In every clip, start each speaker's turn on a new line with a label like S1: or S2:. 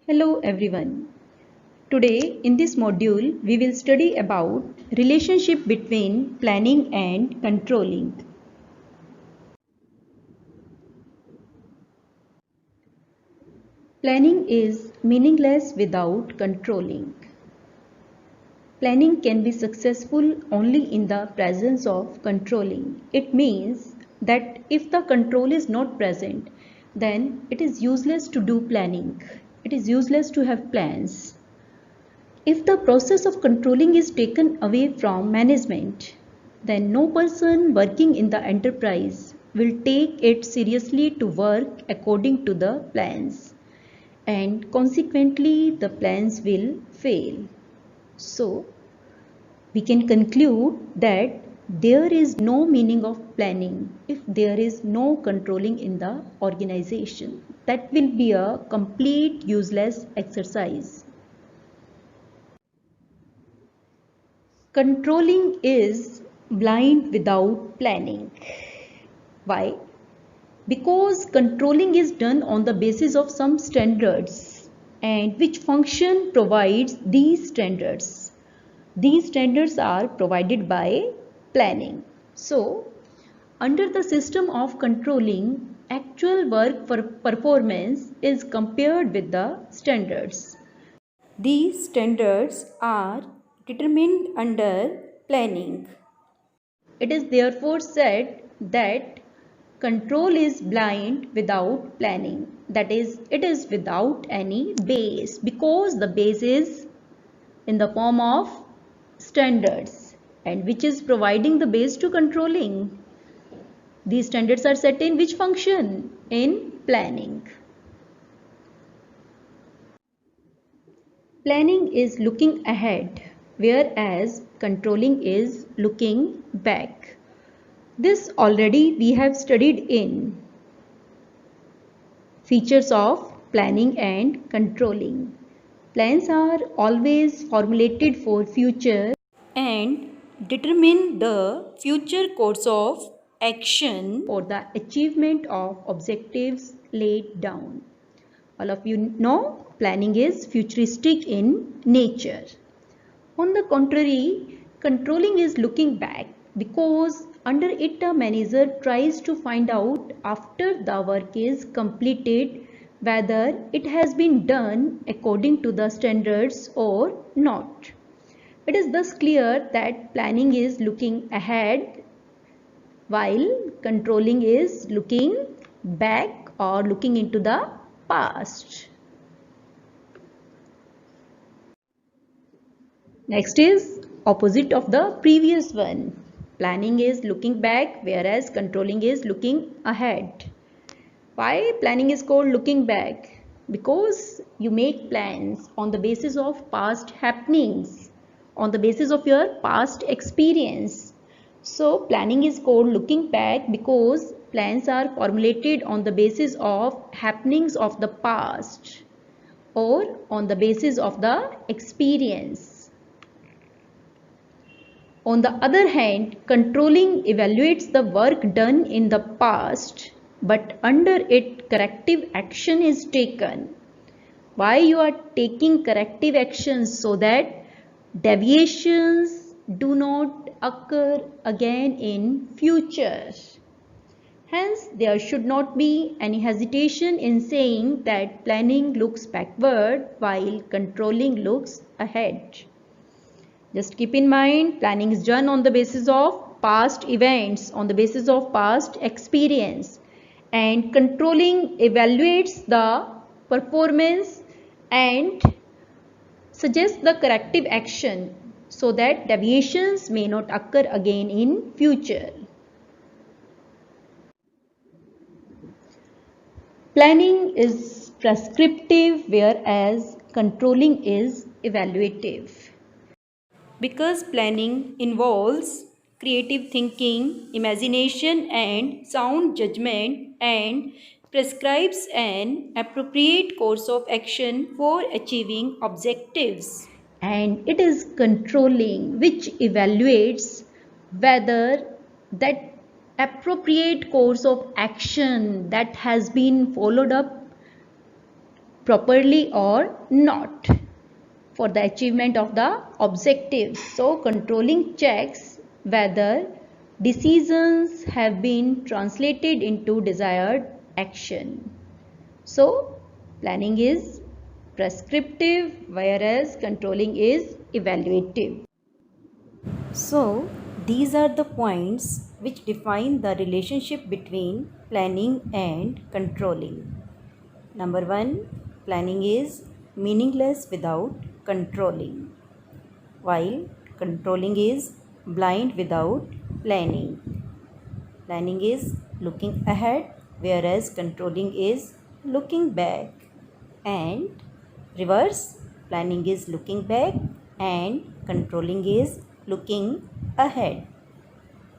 S1: Hello everyone. Today in this module we will study about relationship between planning and controlling. Planning is meaningless without controlling. Planning can be successful only in the presence of controlling. It means that if the control is not present, then it is useless to do planning. It is useless to have plans. If the process of controlling is taken away from management, then no person working in the enterprise will take it seriously to work according to the plans, and consequently the plans will fail. So, we can conclude that there is no meaning of planning if there is no controlling in the organization. That will be a complete useless exercise. Controlling is blind without planning. Why? Because controlling is done on the basis of some standards, and which function provides these standards? These standards are provided by planning. So, under the system of controlling, actual work for performance is compared with the standards. These standards are determined under planning. It is therefore said that control is blind without planning. That is, it is without any base, because the base is in the form of standards, and which is providing the base to controlling. These standards are set in which function? In planning. Planning is looking ahead, whereas controlling is looking back. This already we have studied in features of planning and controlling. Plans are always formulated for future and determine the future course of action for the achievement of objectives laid down. All of you know planning is futuristic in nature. On the contrary, controlling is looking back, because under it a manager tries to find out after the work is completed whether it has been done according to the standards or not. It is thus clear that planning is looking ahead while controlling is looking back or looking into the past. Next is opposite of the previous one. Planning is looking back, whereas controlling is looking ahead. Why planning is called looking back? Because you make plans on the basis of past happenings, on the basis of your past experience. So planning is called looking back because plans are formulated on the basis of happenings of the past or on the basis of the experience. On the other hand, controlling evaluates the work done in the past, but under it corrective action is taken. Why you are taking corrective actions? So that deviations do not occur again in future. Hence, there should not be any hesitation in saying that planning looks backward while controlling looks ahead. Just keep in mind, planning is done on the basis of past events, on the basis of past experience, and controlling evaluates the performance and suggests the corrective action so that deviations may not occur again in future. Planning is prescriptive, whereas controlling is evaluative. Because planning involves creative thinking, imagination, and sound judgment, and prescribes an appropriate course of action for achieving objectives. And it is controlling which evaluates whether that appropriate course of action that has been followed up properly or not for the achievement of the objectives. So controlling checks whether decisions have been translated into desired action. So planning is prescriptive, whereas controlling is evaluative.
S2: So, these are the points which define the relationship between planning and controlling. Number 1, planning is meaningless without controlling, while controlling is blind without planning. Planning is looking ahead, whereas controlling is looking back. And reverse, planning is looking back and controlling is looking ahead.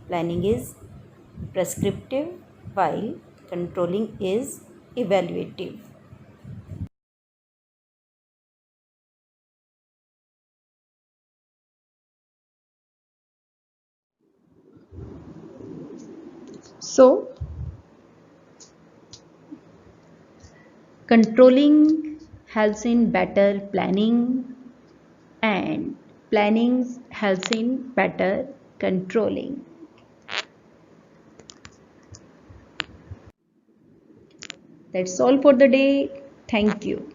S2: Planning is prescriptive while controlling is evaluative.
S1: So controlling helps in better planning and planning helps in better controlling. That's all for the day. Thank you.